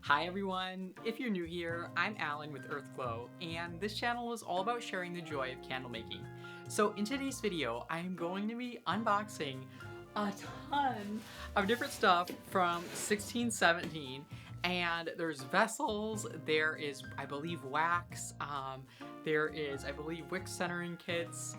Hi everyone! If you're new here, I'm Allen with Earthglow, and this channel is all about sharing the joy of candle making. So in today's video, I'm going to be unboxing a ton of different stuff from 1617, and there's vessels, there is, I believe, wax, there is, I believe, wick centering kits,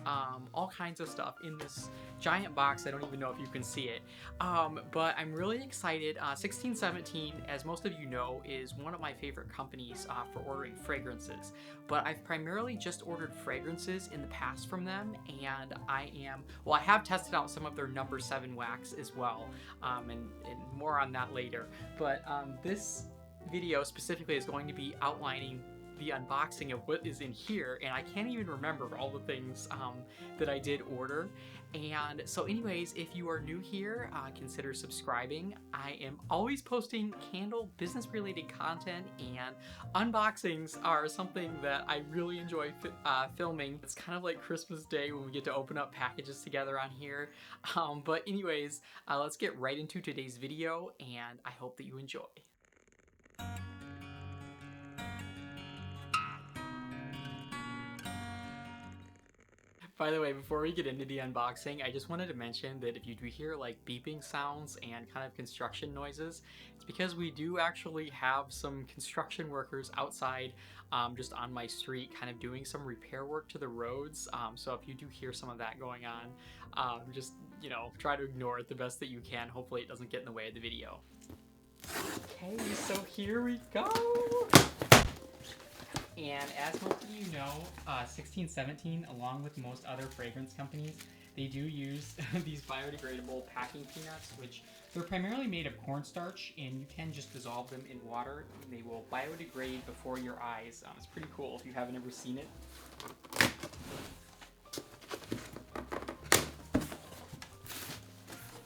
all kinds of stuff in this giant box. I don't even know if you can see it, but I'm really excited. 1617, as most of you know, is one of my favorite companies for ordering fragrances, but I've primarily just ordered fragrances in the past from them, and I have tested out some of their number 7 wax as well, and more on that later, but this video specifically is going to be outlining the unboxing of what is in here, and I can't even remember all the things that I did order. And so anyways, if you are new here, consider subscribing. I am always posting candle business related content, and unboxings are something that I really enjoy filming. It's kind of like Christmas Day when we get to open up packages together on here. But anyways, let's get right into today's video, and I hope that you enjoy. By the way, before we get into the unboxing, I just wanted to mention that if you do hear like beeping sounds and kind of construction noises, it's because we do actually have some construction workers outside just on my street kind of doing some repair work to the roads. So if you do hear some of that going on, just, you know, try to ignore it the best that you can. Hopefully it doesn't get in the way of the video. Okay, so here we go! And as most of you know, 1617, along with most other fragrance companies, they do use these biodegradable packing peanuts, which they're primarily made of cornstarch, and you can just dissolve them in water, and they will biodegrade before your eyes. It's pretty cool if you haven't ever seen it.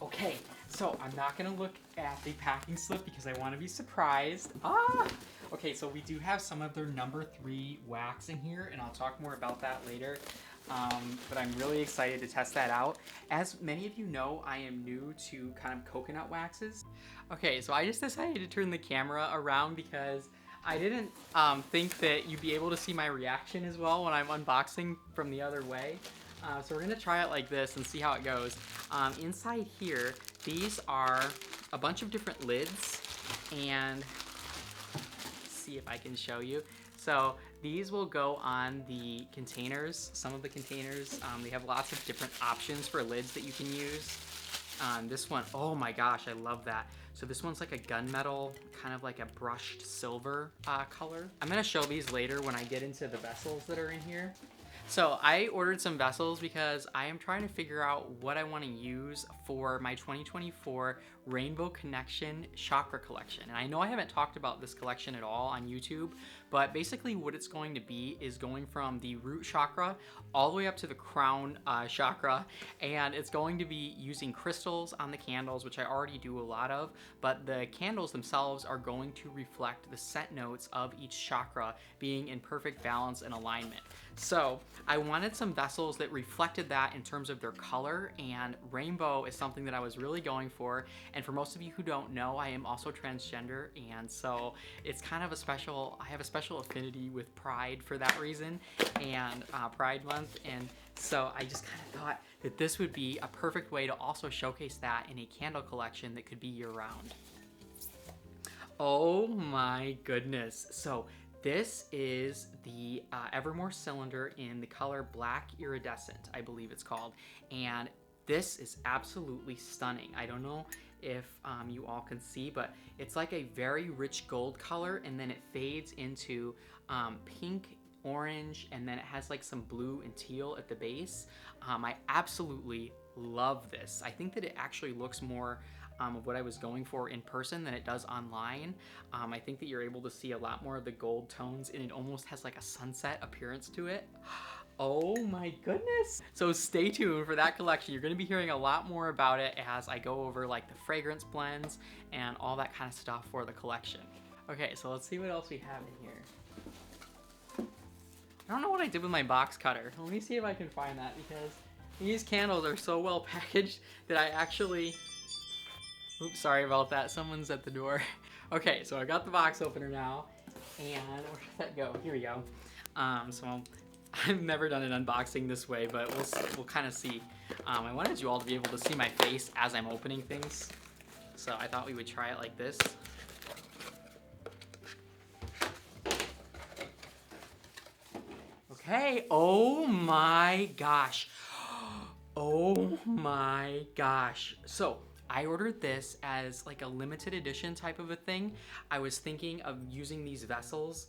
Okay, so I'm not going to look at the packing slip because I want to be surprised. Okay, so we do have some of their number 3 wax in here, and I'll talk more about that later. But I'm really excited to test that out. As many of you know, I am new to kind of coconut waxes. Okay, so I just decided to turn the camera around because I didn't think that you'd be able to see my reaction as well when I'm unboxing from the other way. So we're gonna try it like this and see how it goes. Inside here, these are a bunch of different lids, and see if I can show you. So these will go on the containers. Some of the containers, they have lots of different options for lids that you can use. This one, oh my gosh, I love that. So this one's like a gunmetal, kind of like a brushed silver color. I'm gonna show these later when I get into the vessels that are in here. So I ordered some vessels because I am trying to figure out what I want to use for my 2024 Rainbow Connection chakra collection. And I know I haven't talked about this collection at all on YouTube, but basically what it's going to be is going from the root chakra all the way up to the crown chakra, and it's going to be using crystals on the candles, which I already do a lot of, but the candles themselves are going to reflect the scent notes of each chakra being in perfect balance and alignment. So I wanted some vessels that reflected that in terms of their color, and rainbow is something that I was really going for. And for most of you who don't know, I am also transgender, and so it's kind of I have a special affinity with Pride for that reason, and Pride Month, and so I just kind of thought that this would be a perfect way to also showcase that in a candle collection that could be year-round. Oh my goodness. So this is the Evermore cylinder in the color Black Iridescent, I believe it's called, and this is absolutely stunning. I don't know if you all can see, but it's like a very rich gold color, and then it fades into pink, orange, and then it has like some blue and teal at the base. I absolutely love this. I think that it actually looks more of what I was going for in person than it does online. I think that you're able to see a lot more of the gold tones, and it almost has like a sunset appearance to it. Oh my goodness. So stay tuned for that collection. You're going to be hearing a lot more about it as I go over like the fragrance blends and all that kind of stuff for the collection. Okay, so let's see what else we have in here. I don't know what I did with my box cutter. Let me see if I can find that, because these candles are so well packaged that I actually... Oops, sorry about that. Someone's at the door. Okay, so I got the box opener now, and where did that go? Here we go. So I've never done an unboxing this way, but we'll kind of see. I wanted you all to be able to see my face as I'm opening things, so I thought we would try it like this. Okay, oh my gosh. Oh my gosh. So I ordered this as like a limited edition type of a thing. I was thinking of using these vessels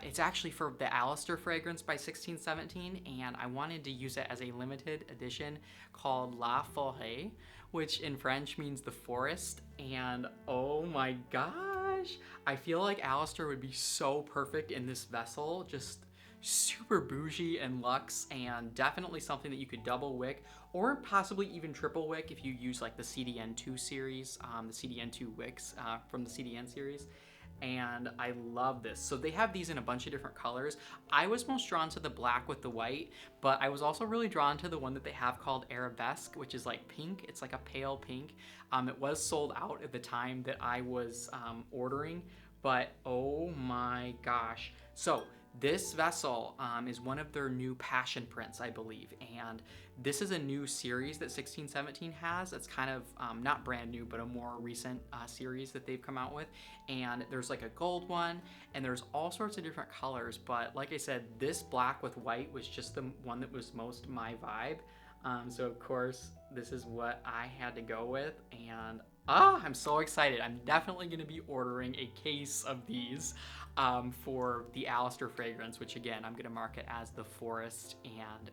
it's actually for the Alistair fragrance by 1617, and I wanted to use it as a limited edition called La Forêt, which in French means the forest. And oh my gosh, I feel like Alistair would be so perfect in this vessel. Just super bougie and luxe, and definitely something that you could double wick or possibly even triple wick if you use like the CDN2 series, the CDN2 wicks from the CDN series. And I love this. So they have these in a bunch of different colors. I was most drawn to the black with the white, but I was also really drawn to the one that they have called Arabesque, which is like pink. It's like a pale pink. It was sold out at the time that I was ordering, but oh my gosh. So this vessel is one of their new passion prints, I believe, and this is a new series that 1617 has. It's kind of not brand new, but a more recent series that they've come out with. And there's like a gold one, and there's all sorts of different colors. But like I said, this black with white was just the one that was most my vibe. So of course, this is what I had to go with, and I'm so excited. I'm definitely gonna be ordering a case of these for the Alistair fragrance, which again, I'm gonna mark it as the forest, and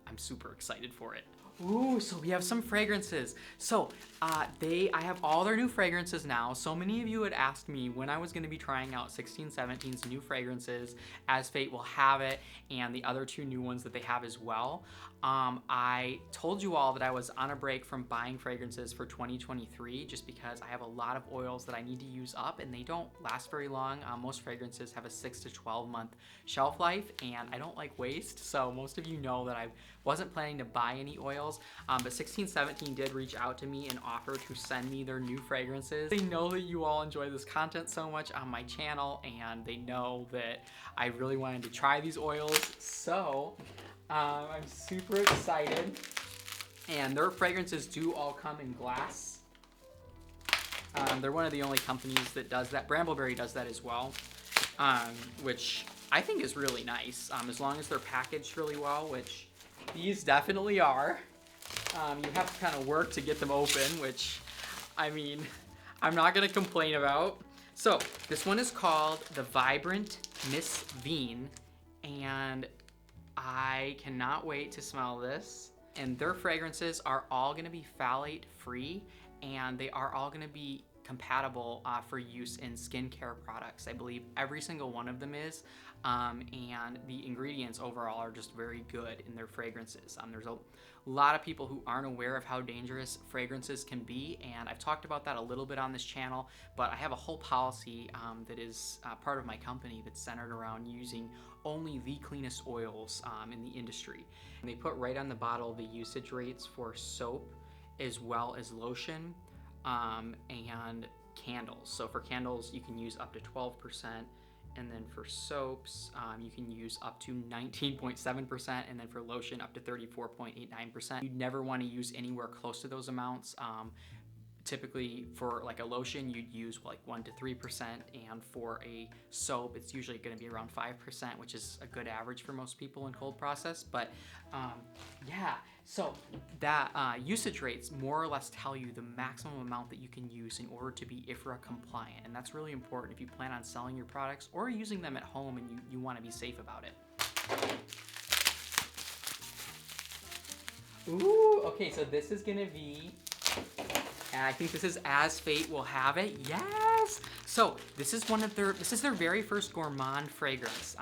I'm super excited for it. Ooh, so we have some fragrances. So I have all their new fragrances now. So many of you had asked me when I was gonna be trying out 1617's new fragrances, As Fate Will Have It, and the other two new ones that they have as well. I told you all that I was on a break from buying fragrances for 2023 just because I have a lot of oils that I need to use up, and they don't last very long. Most fragrances have a 6 to 12 month shelf life, and I don't like waste, so most of you know that I wasn't planning to buy any oils, but 1617 did reach out to me and offer to send me their new fragrances. They know that you all enjoy this content so much on my channel, and they know that I really wanted to try these oils, so I'm super excited. And their fragrances do all come in glass. They're one of the only companies that does that. Brambleberry does that as well, which I think is really nice, as long as they're packaged really well, which these definitely are. You have to kind of work to get them open, which, I mean, I'm not gonna complain about. So this one is called the Vibrant Miss Vien, and I cannot wait to smell this. And their fragrances are all gonna be phthalate free, and they are all gonna be compatible for use in skincare products. I believe every single one of them is, and the ingredients overall are just very good in their fragrances. There's a lot of people who aren't aware of how dangerous fragrances can be, and I've talked about that a little bit on this channel, but I have a whole policy that is part of my company that's centered around using only the cleanest oils in the industry. And they put right on the bottle the usage rates for soap as well as lotion and candles. So for candles, you can use up to 12%, and then for soaps, you can use up to 19.7%, and then for lotion, up to 34.89%. You'd never want to use anywhere close to those amounts. Typically for like a lotion, you'd use like 1 to 3%, and for a soap, it's usually going to be around 5%, which is a good average for most people in cold process. But yeah, so that usage rates more or less tell you the maximum amount that you can use in order to be IFRA compliant, and that's really important if you plan on selling your products or using them at home and you want to be safe about it. Ooh, okay, so this is going to be, and I think this is As Fate Will Have It. Yes! So this is their very first gourmand fragrance.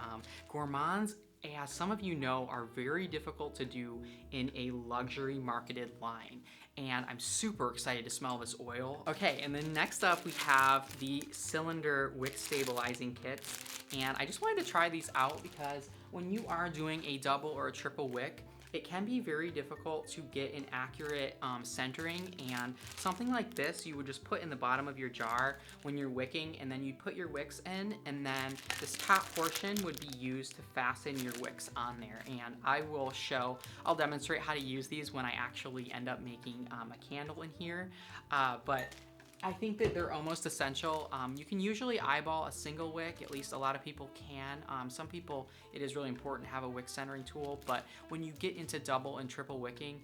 Gourmands, as some of you know, are very difficult to do in a luxury marketed line, and I'm super excited to smell this oil. Okay, and then next up we have the cylinder wick stabilizing kits, and I just wanted to try these out because when you are doing a double or a triple wick, it can be very difficult to get an accurate centering, and something like this you would just put in the bottom of your jar when you're wicking, and then you'd put your wicks in, and then this top portion would be used to fasten your wicks on there. And I'll demonstrate how to use these when I actually end up making a candle in here, but I think that they're almost essential. You can usually eyeball a single wick, at least a lot of people can. Some people, it is really important to have a wick centering tool, but when you get into double and triple wicking,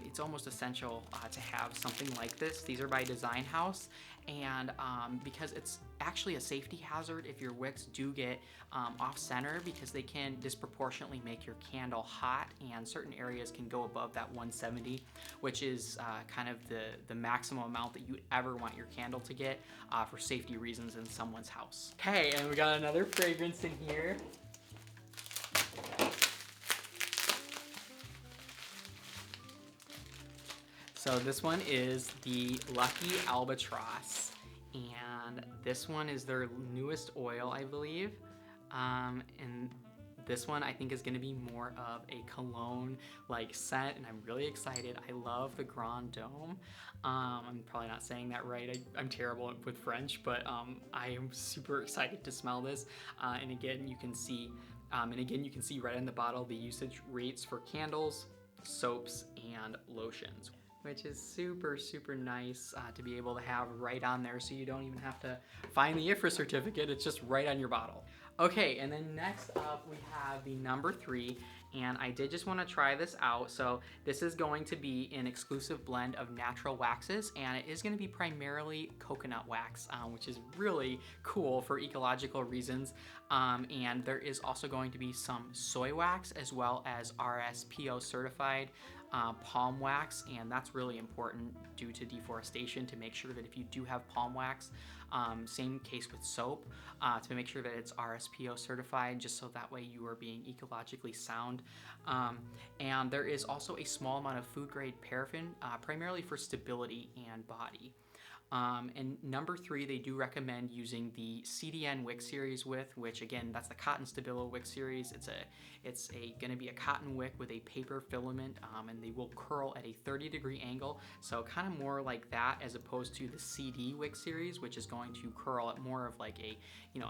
it's almost essential to have something like this. These are by Design House, and because it's actually a safety hazard if your wicks do get off center, because they can disproportionately make your candle hot, and certain areas can go above that 170, which is kind of the maximum amount that you ever want your candle to get for safety reasons in someone's house. Okay, and we got another fragrance in here. So this one is the Lucky Albatross, and this one is their newest oil, I believe. And this one I think is going to be more of a cologne like scent, and I'm really excited. I love the Grand Dome. I'm probably not saying that right. I'm terrible with French, but I am super excited to smell this. And again, you can see right in the bottle the usage rates for candles, soaps, and lotions, which is super, super nice to be able to have right on there, so you don't even have to find the IFRA certificate. It's just right on your bottle. Okay, and then next up we have the number 3, and I did just want to try this out. So this is going to be an exclusive blend of natural waxes, and it is going to be primarily coconut wax, which is really cool for ecological reasons. And there is also going to be some soy wax as well as RSPO certified palm wax, and that's really important due to deforestation, to make sure that if you do have palm wax, same case with soap, to make sure that it's RSPO certified, just so that way you are being ecologically sound. And there is also a small amount of food grade paraffin, primarily for stability and body. And number 3, they do recommend using the CDN wick series with, which again, that's the Cotton Stabilo wick series. It's going to be a cotton wick with a paper filament, and they will curl at a 30-degree angle. So kind of more like that, as opposed to the CD wick series, which is going to curl at more of like a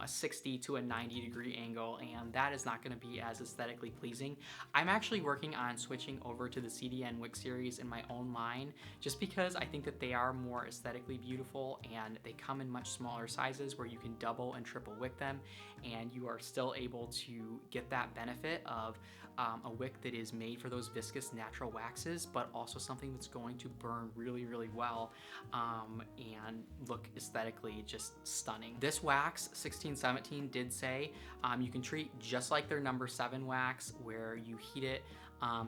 60 to a 90-degree angle, and that is not going to be as aesthetically pleasing. I'm actually working on switching over to the CDN wick series in my own line, just because I think that they are more aesthetically beautiful, and they come in much smaller sizes where you can double and triple wick them, and you are still able to get that benefit of a wick that is made for those viscous natural waxes, but also something that's going to burn really, really well and look aesthetically just stunning. This wax, 1617, did say you can treat just like their number 7 wax, where you heat it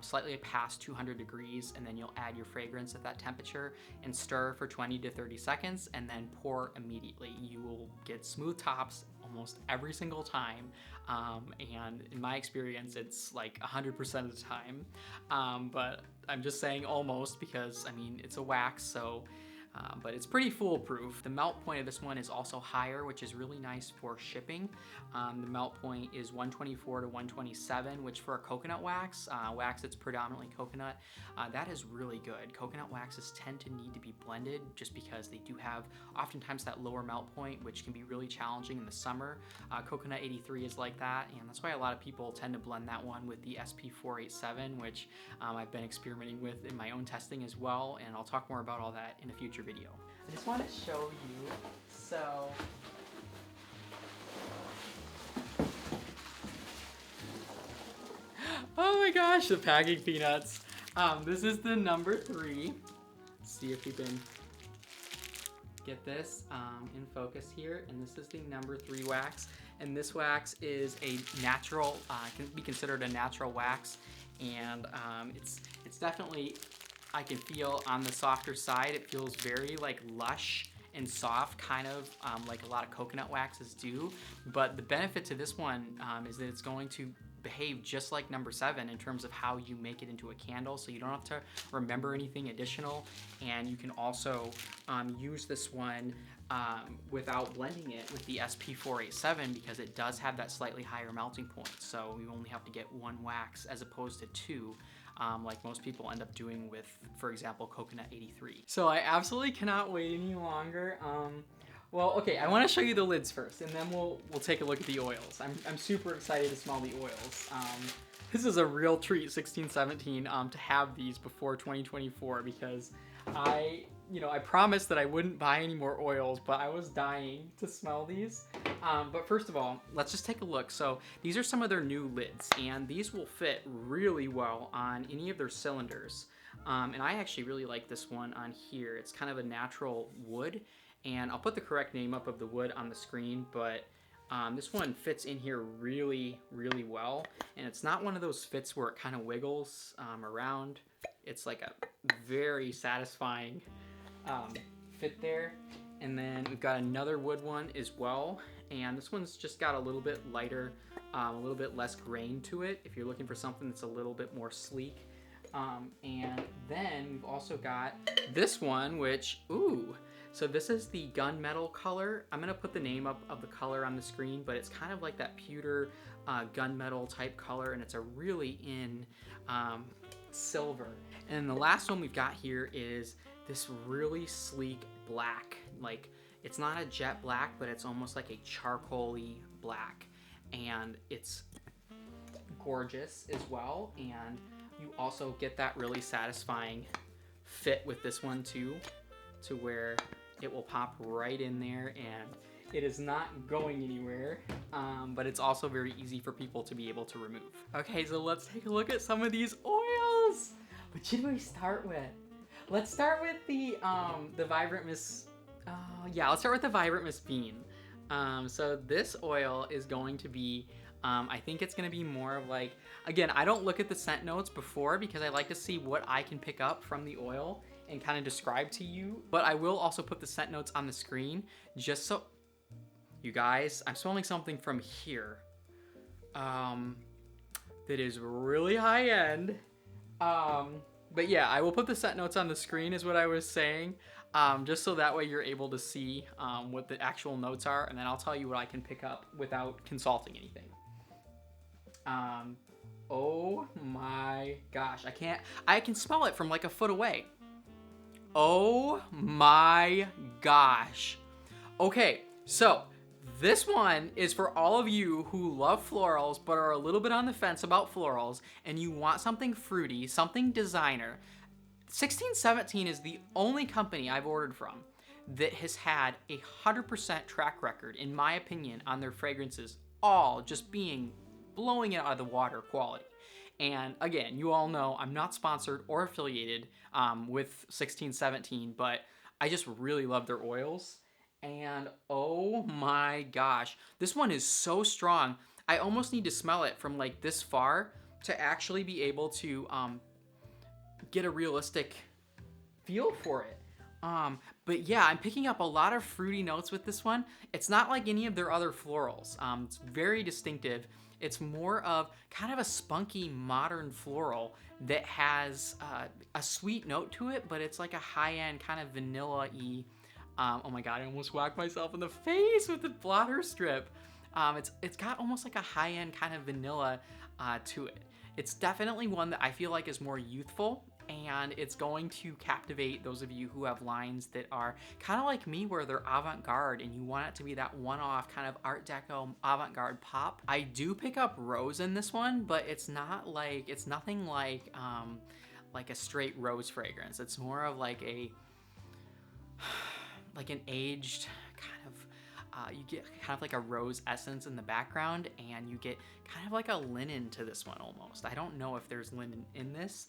slightly past 200 degrees, and then you'll add your fragrance at that temperature and stir for 20 to 30 seconds, and then pour immediately. You will get smooth tops almost every single time, and in my experience it's like 100% of the time, but I'm just saying almost, because I mean it's a wax, so but it's pretty foolproof. The melt point of this one is also higher, which is really nice for shipping. The melt point is 124 to 127, which for a coconut wax, wax that's predominantly coconut, that is really good. Coconut waxes tend to need to be blended just because they do have oftentimes that lower melt point, which can be really challenging in the summer. Coconut 83 is like that, and that's why a lot of people tend to blend that one with the SP487, which I've been experimenting with in my own testing as well, and I'll talk more about all that in a future video. I just want to show you, so oh my gosh, the packing peanuts. This is the number 3. Let's see if we can get this in focus here, and this is the number 3 wax, and this wax is a natural, can be considered a natural wax, and it's definitely, I can feel on the softer side, it feels very like lush and soft, kind of like a lot of coconut waxes do. But the benefit to this one is that it's going to behave just like number 7 in terms of how you make it into a candle, so you don't have to remember anything additional, and you can also use this one without blending it with the SP487, because it does have that slightly higher melting point, so you only have to get 1 wax as opposed to 2. like most people end up doing with, for example, Coconut 83. So I absolutely cannot wait any longer. Well, okay, I want to show you the lids first, and then we'll take a look at the oils. I'm super excited to smell the oils. This is a real treat, 1617, to have these before 2024, because I promised that I wouldn't buy any more oils, but I was dying to smell these. But first of all, let's just take a look. So these are some of their new lids, and these will fit really well on any of their cylinders. And I actually really like this one on here. It's kind of a natural wood, and I'll put the correct name up of the wood on the screen, but this one fits in here really, really well. And it's not one of those fits where it kind of wiggles around. It's like a very satisfying fit there. And then we've got another wood one as well. And this one's just got a little bit lighter, a little bit less grain to it if you're looking for something that's a little bit more sleek. And then we've also got this one, which, ooh, so this is the gunmetal color. I'm gonna put the name up of the color on the screen, but it's kind of like that pewter gunmetal type color, and it's a really in silver. And the last one we've got here is this really sleek black. Like, it's not a jet black, but it's almost like a charcoaly black, and it's gorgeous as well. And you also get that really satisfying fit with this one too, to where it will pop right in there and it is not going anywhere, but it's also very easy for people to be able to remove. Okay, so let's take a look at some of these oils. What should we start with? Let's start with the Vibrant Miss, let's start with the Vibrant Miss Vien. So this oil is going to be, I think it's gonna be more of like, again, I don't look at the scent notes before because I like to see what I can pick up from the oil and kind of describe to you, but I will also put the scent notes on the screen just so, you guys, I'm smelling something from here that is really high end. But yeah, I will put the scent notes on the screen is what I was saying, just so that way you're able to see what the actual notes are, and then I'll tell you what I can pick up without consulting anything. Oh my gosh, I can smell it from like a foot away. Oh my gosh. Okay, so this one is for all of you who love florals but are a little bit on the fence about florals and you want something fruity, something designer. 1617 is the only company I've ordered from that has had 100% track record, in my opinion, on their fragrances, all just being blowing it out of the water quality. And again, you all know I'm not sponsored or affiliated with 1617, but I just really love their oils. And oh my gosh, this one is so strong. I almost need to smell it from like this far to actually be able to get a realistic feel for it. But yeah, I'm picking up a lot of fruity notes with this one. It's not like any of their other florals. It's very distinctive. It's more of kind of a spunky modern floral that has a sweet note to it, but it's like a high-end kind of vanilla-y. Oh my god, I almost whacked myself in the face with the blotter strip. It's got almost like a high-end kind of vanilla to it. It's definitely one that I feel like is more youthful, and it's going to captivate those of you who have lines that are kind of like me, where they're avant-garde and you want it to be that one-off kind of Art Deco avant-garde pop. I do pick up rose in this one, but it's nothing like a straight rose fragrance. It's more of like an aged kind of, you get kind of like a rose essence in the background, and you get kind of like a linen to this one almost. I don't know if there's linen in this,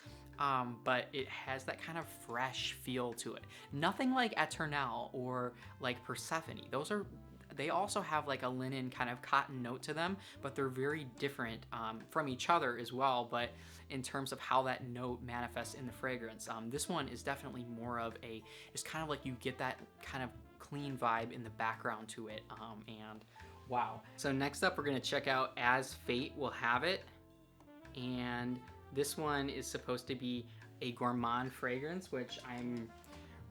but it has that kind of fresh feel to it. Nothing like Eternal or like Persephone. They also have like a linen kind of cotton note to them, but they're very different from each other as well. But in terms of how that note manifests in the fragrance, this one is definitely more of it's kind of like you get that kind of clean vibe in the background to it, and wow. So next up, we're gonna check out As Fate Will Have It, and this one is supposed to be a gourmand fragrance, which I'm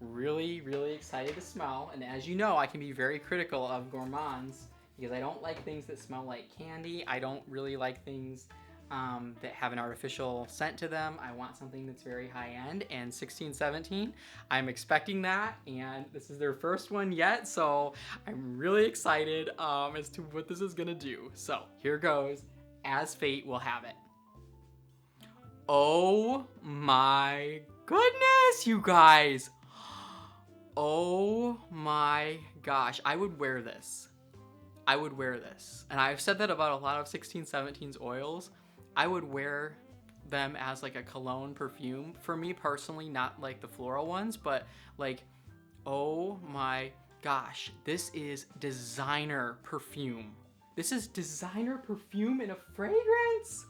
really, really excited to smell. And as you know, I can be very critical of gourmands because I don't like things that smell like candy. I don't really like things that have an artificial scent to them. I want something that's very high end, and 1617, I'm expecting that, and this is their first one yet, so I'm really excited as to what this is gonna do. So here goes, as fate will have it. Oh my goodness, you guys. Oh my gosh, I would wear this. I would wear this. And I've said that about a lot of 1617's oils. I would wear them as like a cologne perfume. For me personally, not like the floral ones, but like, oh my gosh, this is designer perfume. This is designer perfume in a fragrance.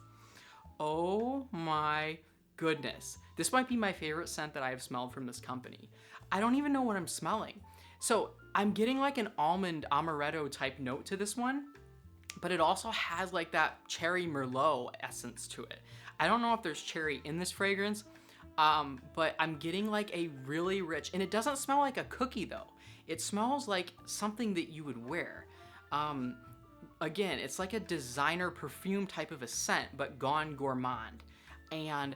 Oh my goodness. This might be my favorite scent that I have smelled from this company. I don't even know what I'm smelling. So I'm getting like an almond amaretto type note to this one, but it also has like that cherry merlot essence to it. I don't know if there's cherry in this fragrance, but I'm getting like a really rich, and it doesn't smell like a cookie though. It smells like something that you would wear. Again, it's like a designer perfume type of a scent, but gone gourmand. And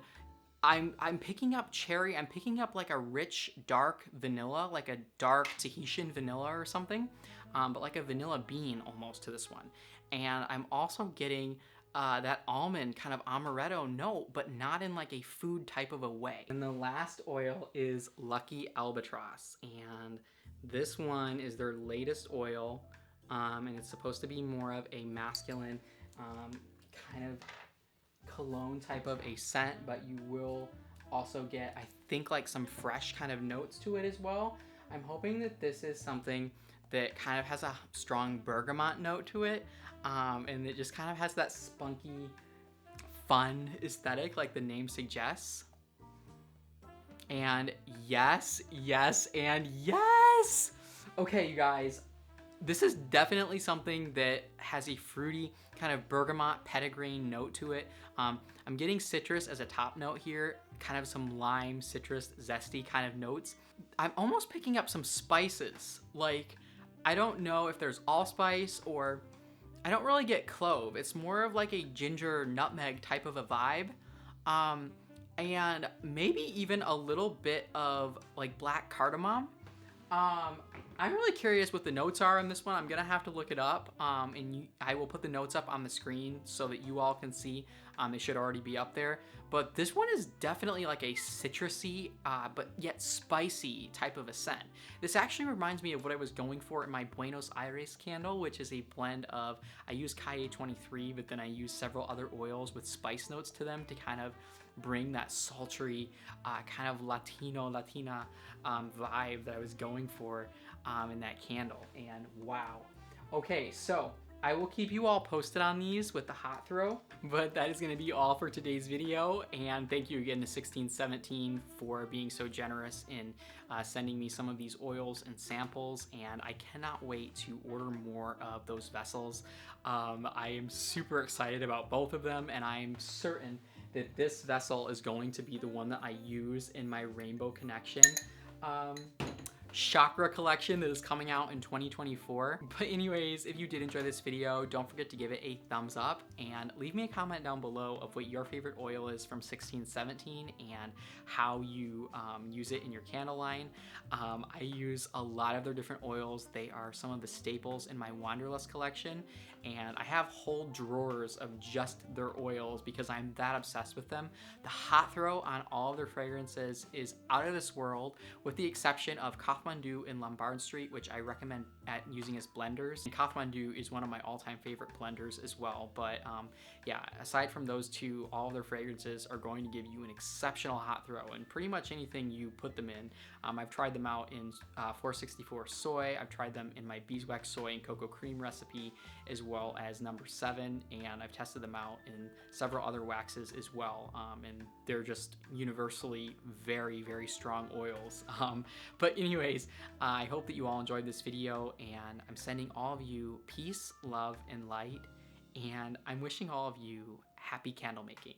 I'm picking up cherry. I'm picking up like a rich, dark vanilla, like a dark Tahitian vanilla or something, but like a vanilla bean almost to this one. And I'm also getting that almond kind of amaretto note, but not in like a food type of a way. And the last oil is Lucky Albatross. And this one is their latest oil. And it's supposed to be more of a masculine kind of cologne type of a scent, but you will also get, I think, like some fresh kind of notes to it as well. I'm hoping that this is something that kind of has a strong bergamot note to it, and it just kind of has that spunky, fun aesthetic like the name suggests. And yes, yes, and yes! Okay, you guys, this is definitely something that has a fruity kind of bergamot petitgrain note to it. I'm getting citrus as a top note here, kind of some lime, citrus, zesty kind of notes. I'm almost picking up some spices. Like, I don't know if there's allspice or I don't really get clove. It's more of like a ginger nutmeg type of a vibe. And maybe even a little bit of like black cardamom. I'm really curious what the notes are on this one. I'm gonna have to look it up, and I will put the notes up on the screen so that you all can see. They should already be up there. But this one is definitely like a citrusy, but yet spicy type of a scent. This actually reminds me of what I was going for in my Buenos Aires candle, which is a blend of, I use Calle 23, but then I use several other oils with spice notes to them to kind of bring that sultry, kind of Latina vibe that I was going for in that candle. And wow. Okay, so I will keep you all posted on these with the hot throw, but that is going to be all for today's video. And thank you again to 1617 for being so generous in sending me some of these oils and samples, and I cannot wait to order more of those vessels. I am super excited about both of them, and I am certain that this vessel is going to be the one that I use in my Rainbow Connection chakra collection that is coming out in 2024. But anyways, if you did enjoy this video, don't forget to give it a thumbs up and leave me a comment down below of what your favorite oil is from 1617 and how you use it in your candle line. I use a lot of their different oils. They are some of the staples in my Wanderlust collection, and I have whole drawers of just their oils because I'm that obsessed with them. The hot throw on all of their fragrances is out of this world, with the exception of Kathmandu and Lombard Street, which I recommend using as blenders. And Kathmandu is one of my all-time favorite blenders as well. But yeah, aside from those two, all of their fragrances are going to give you an exceptional hot throw in pretty much anything you put them in. I've tried them out in 464 soy. I've tried them in my beeswax soy and cocoa cream recipe, as well as number 7, and I've tested them out in several other waxes as well, and they're just universally very, very strong oils. But anyways, I hope that you all enjoyed this video, and I'm sending all of you peace, love, and light, and I'm wishing all of you happy candle making.